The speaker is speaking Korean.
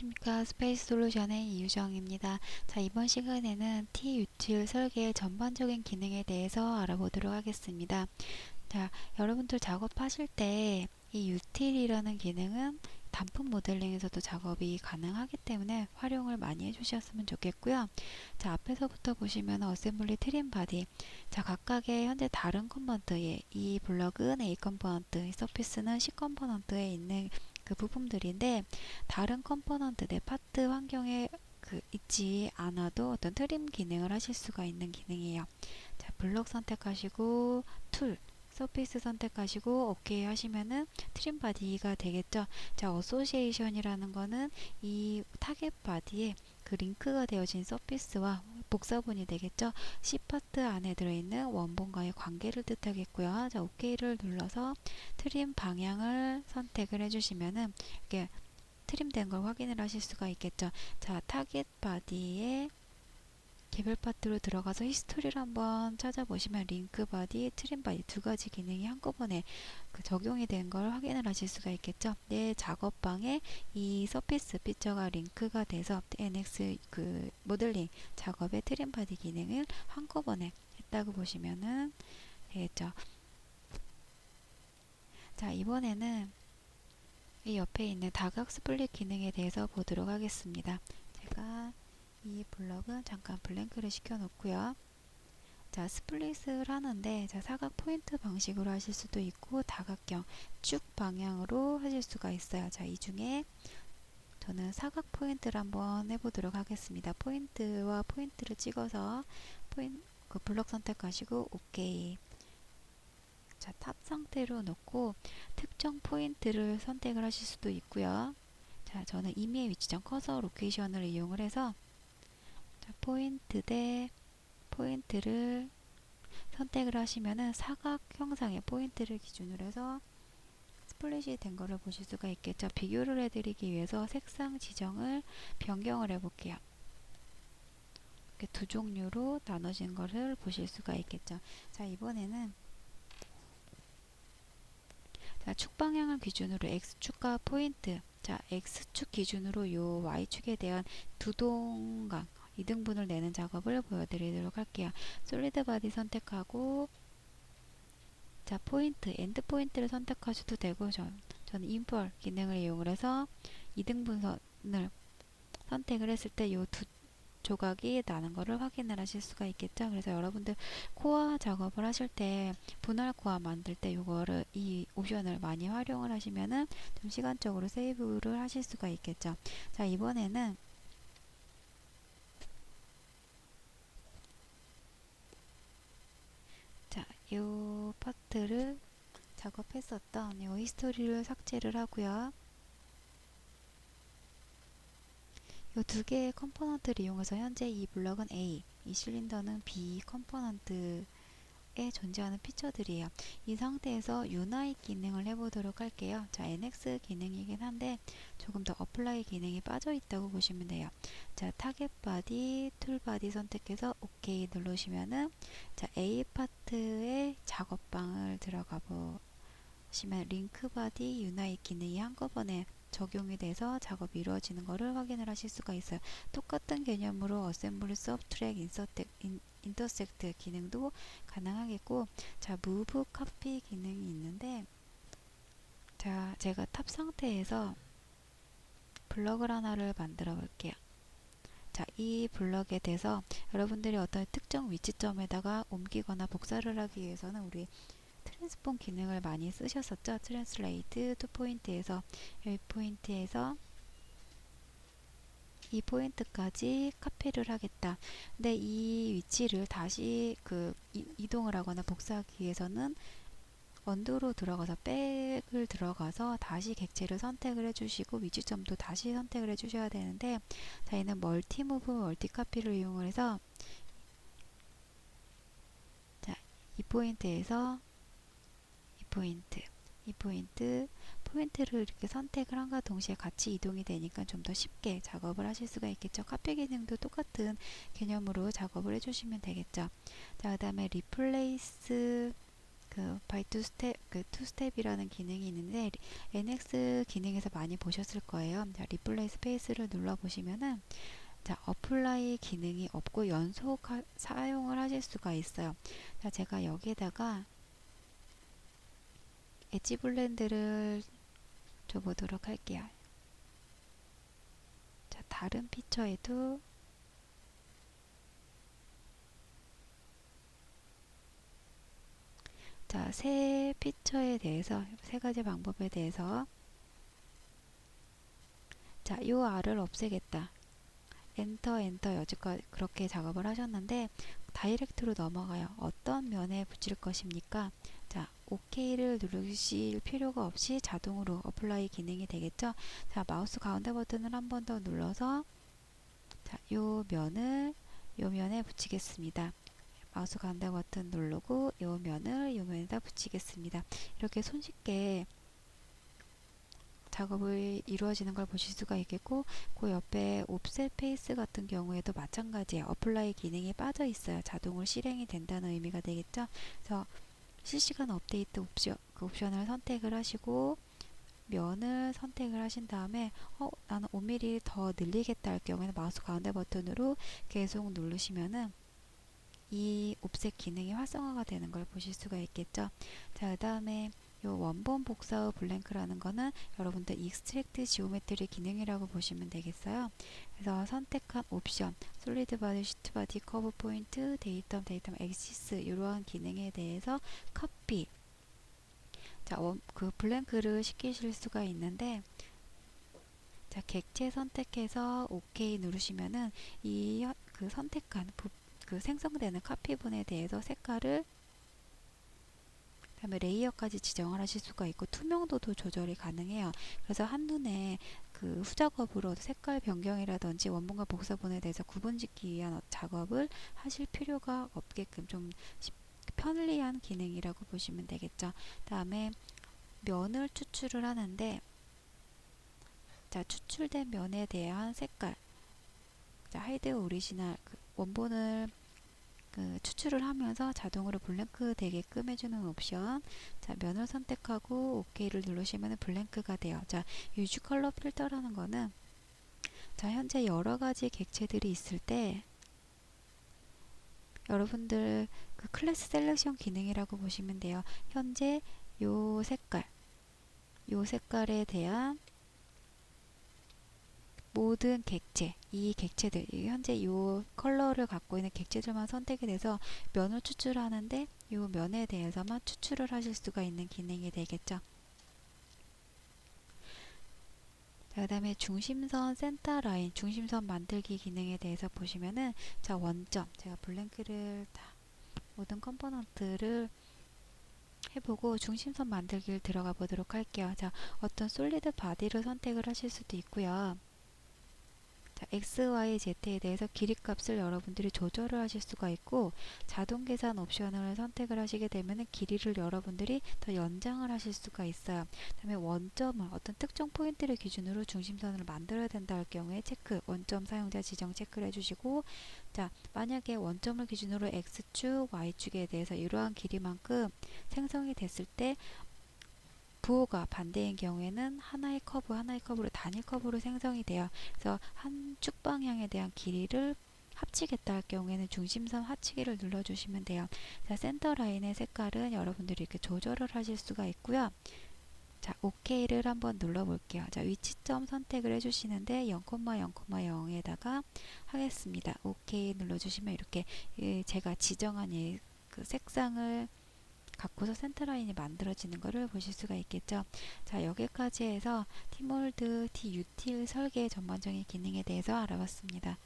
안녕하십니까. 스페이스 솔루션의 이유정입니다. 자, 이번 시간에는 T-유틸 설계의 전반적인 기능에 대해서 알아보도록 하겠습니다. 자, 여러분들 작업하실 때 이 유틸이라는 기능은 단품 모델링에서도 작업이 가능하기 때문에 활용을 많이 해주셨으면 좋겠고요. 자, 앞에서부터 보시면 어셈블리 트림 바디, 자, 각각의 현재 다른 컴포넌트에 이 블럭은 A 컴포넌트, 이 서피스는 C 컴포넌트에 있는 그 부품들인데, 다른 컴포넌트 내 파트 환경에 있지 않아도 어떤 트림 기능을 하실 수가 있는 기능이에요. 자, 블럭 선택하시고 툴, 서피스 선택하시고 오케이 하시면은 트림 바디가 되겠죠. 자, 어소시에이션이라는 거는 이 타겟 바디에 그 링크가 되어진 서피스와 복사본이 되겠죠. C 파트 안에 들어있는 원본과의 관계를 뜻하겠고요. 자, 오케이를 눌러서 트림 방향을 선택을 해주시면은 이렇게 트림된 걸 확인을 하실 수가 있겠죠. 자, 타겟 바디에 개별 파트로 들어가서 히스토리를 한번 찾아보시면 링크 바디, 트림 바디 두 가지 기능이 한꺼번에 적용이 된 걸 확인을 하실 수가 있겠죠. 내 작업방에 이 서피스 피처가 링크가 돼서 NX 모델링 작업의 트림 바디 기능을 한꺼번에 했다고 보시면은 되겠죠. 자, 이번에는 이 옆에 있는 다각 스플릿 기능에 대해서 보도록 하겠습니다. 제가 이 블럭은 잠깐 블랭크를 시켜 놓고요. 자, 스플릿을 하는데, 자, 사각 포인트 방식으로 하실 수도 있고 다각형 쭉 방향으로 하실 수가 있어요. 자, 이 중에 저는 사각 포인트를 한번 해보도록 하겠습니다. 포인트와 포인트를 찍어서 그 블럭 선택하시고 오케이. 자, 탑 상태로 놓고 특정 포인트를 선택을 하실 수도 있고요. 자, 저는 임의의 위치점 커서 로케이션을 이용을 해서, 자, 포인트 대 포인트를 선택을 하시면은 사각 형상의 포인트를 기준으로 해서 스플릿이 된 거를 보실 수가 있겠죠. 비교를 해드리기 위해서 색상 지정을 변경을 해볼게요. 이렇게 두 종류로 나눠진 것을 보실 수가 있겠죠. 자, 이번에는 자, 축 방향을 기준으로 X축과 포인트, 자, X축 기준으로 요 Y축에 대한 두동강, 이등분을 내는 작업을 보여드리도록 할게요. 솔리드 바디 선택하고, 자, 포인트, 엔드 포인트를 선택하셔도 되고, 저는 인펄 기능을 이용을 해서 이등분선을 선택을 했을 때 요 두 조각이 나는 것을 확인을 하실 수가 있겠죠. 그래서 여러분들 코어 작업을 하실 때 분할 코어 만들 때 요거를 이 옵션을 많이 활용을 하시면은 좀 시간적으로 세이브를 하실 수가 있겠죠. 자, 이번에는 자, 요 파트를 작업했었던 요 히스토리를 삭제를 하고요. 이 두 개의 컴포넌트를 이용해서 현재 이 블럭은 A, 이 실린더는 B 컴포넌트에 존재하는 피처들이에요. 이 상태에서 유나잇 기능을 해보도록 할게요. 자, NX 기능이긴 한데 조금 더 어플라이 기능이 빠져 있다고 보시면 돼요. 자, 타겟 바디, 툴 바디 선택해서 OK 누르시면은, 자, A 파트의 작업방을 들어가 보시면 링크 바디, 유나잇 기능이 한꺼번에 적용이 돼서 작업이 이루어지는 것을 확인을 하실 수가 있어요. 똑같은 개념으로 어셈블리, 서브트랙, 인터섹트 기능도 가능하겠고, 자, 무브 카피 기능이 있는데, 자, 제가 탑 상태에서 블럭을 하나를 만들어 볼게요. 자, 이 블럭에 대해서 여러분들이 어떤 특정 위치점에다가 옮기거나 복사를 하기 위해서는 우리 트랜스폼 기능을 많이 쓰셨었죠. 트랜슬레이트 투 포인트에서, 이 포인트에서 이 포인트까지 카피를 하겠다. 근데 이 위치를 다시 이동을 하거나 복사하기 위해서는 언두로 들어가서 백을 들어가서 다시 객체를 선택을 해주시고 위치점도 다시 선택을 해주셔야 되는데, 자, 얘는 멀티 무브, 멀티 카피를 이용을 해서, 자, 이 포인트에서 이 포인트, 이 포인트를 이렇게 선택을 한과 동시에 같이 이동이 되니까 좀 더 쉽게 작업을 하실 수가 있겠죠. 카피 기능도 똑같은 개념으로 작업을 해주시면 되겠죠. 자, 그 다음에 리플레이스 바이 투 스텝 그 투스텝이라는 기능이 있는데 NX 기능에서 많이 보셨을 거예요. 자, 리플레이 스페이스를 눌러 보시면은 자, 어플라이 기능이 없고 연속 사용을 하실 수가 있어요. 자, 제가 여기에다가 엣지 블렌드를 줘보도록 할게요. 자, 다른 피처에도 자, 새 피처에 대해서 세 가지 방법에 대해서 자, 요 R을 없애겠다. 엔터 여지껏 그렇게 작업을 하셨는데 다이렉트로 넘어가요. 어떤 면에 붙일 것입니까? 자, OK를 누르실 필요가 없이 자동으로 어플라이 기능이 되겠죠? 자, 마우스 가운데 버튼을 한 번 더 눌러서 자, 요 면에 붙이겠습니다. 마우스 가운데 버튼 누르고 요 면에다 붙이겠습니다. 이렇게 손쉽게 작업이 이루어지는 걸 보실 수가 있겠고, 그 옆에 옵셋 페이스 같은 경우에도 마찬가지예요. 어플라이 기능이 빠져 있어요. 자동으로 실행이 된다는 의미가 되겠죠. 그래서 실시간 업데이트 그 옵션을 선택을 하시고 면을 선택을 하신 다음에 나는 5mm 더 늘리겠다 할 경우에는 마우스 가운데 버튼으로 계속 누르시면은 이 옵셋 기능이 활성화가 되는 걸 보실 수가 있겠죠. 자, 그 다음에 요 원본 복사 후 블랭크라는 거는 여러분들 익스트랙트 지오메트리 기능이라고 보시면 되겠어요. 그래서 선택한 옵션, 솔리드 바디, 시트 바디, 커브 포인트, 데이텀 엑시스 이러한 기능에 대해서 커피 자, 그 블랭크를 시키실 수가 있는데 자, 객체 선택해서 OK 누르시면은 그 선택한 그 생성되는 카피분에 대해서 색깔을 그다음에 레이어까지 지정을 하실 수가 있고 투명도도 조절이 가능해요. 그래서 한눈에 그 후작업으로 색깔 변경이라든지 원본과 복사본에 대해서 구분짓기 위한 작업을 하실 필요가 없게끔 좀 편리한 기능이라고 보시면 되겠죠. 다음에 면을 추출을 하는데 자, 추출된 면에 대한 색깔 자, 하이드 오리지널 그 원본을 그 추출을 하면서 자동으로 블랭크 되게끔 해주는 옵션 자, 면을 선택하고 OK를 누르시면 블랭크가 돼요. 자, 유즈 컬러 필터라는 거는 자, 현재 여러가지 객체들이 있을 때 여러분들 그 클래스 셀렉션 기능이라고 보시면 돼요. 현재 요 색깔에 대한 모든 객체, 이 객체들, 현재 이 컬러를 갖고 있는 객체들만 선택이 돼서 면을 추출하는데 이 면에 대해서만 추출을 하실 수가 있는 기능이 되겠죠. 그 다음에 중심선 센터 라인, 중심선 만들기 기능에 대해서 보시면은 자, 원점, 제가 블랭크를 다 모든 컴포넌트를 해보고 중심선 만들기를 들어가 보도록 할게요. 자, 어떤 솔리드 바디를 선택을 하실 수도 있고요. 자, X, Y, Z에 대해서 길이 값을 여러분들이 조절을 하실 수가 있고 자동 계산 옵션을 선택을 하시게 되면 길이를 여러분들이 더 연장을 하실 수가 있어요. 그다음에 원점을 어떤 특정 포인트를 기준으로 중심선을 만들어야 된다 할 경우에 체크, 원점 사용자 지정 체크를 해주시고 자, 만약에 원점을 기준으로 X축, Y축에 대해서 이러한 길이만큼 생성이 됐을 때 부호가 반대인 경우에는 하나의 커브로 단일 커브로 생성이 돼요. 그래서 한 축 방향에 대한 길이를 합치겠다 할 경우에는 중심선 하치기를 눌러주시면 돼요. 자, 센터 라인의 색깔은 여러분들이 이렇게 조절을 하실 수가 있고요. 자, OK를 한번 눌러볼게요. 자, 위치점 선택을 해주시는데 0,0,0에다가 하겠습니다. OK 눌러주시면 이렇게 제가 지정한 그 색상을 갖고서 센터라인이 만들어지는 것을 보실 수가 있겠죠. 자, 여기까지 해서 티몰드, 티유틸 설계 전반적인 기능에 대해서 알아봤습니다.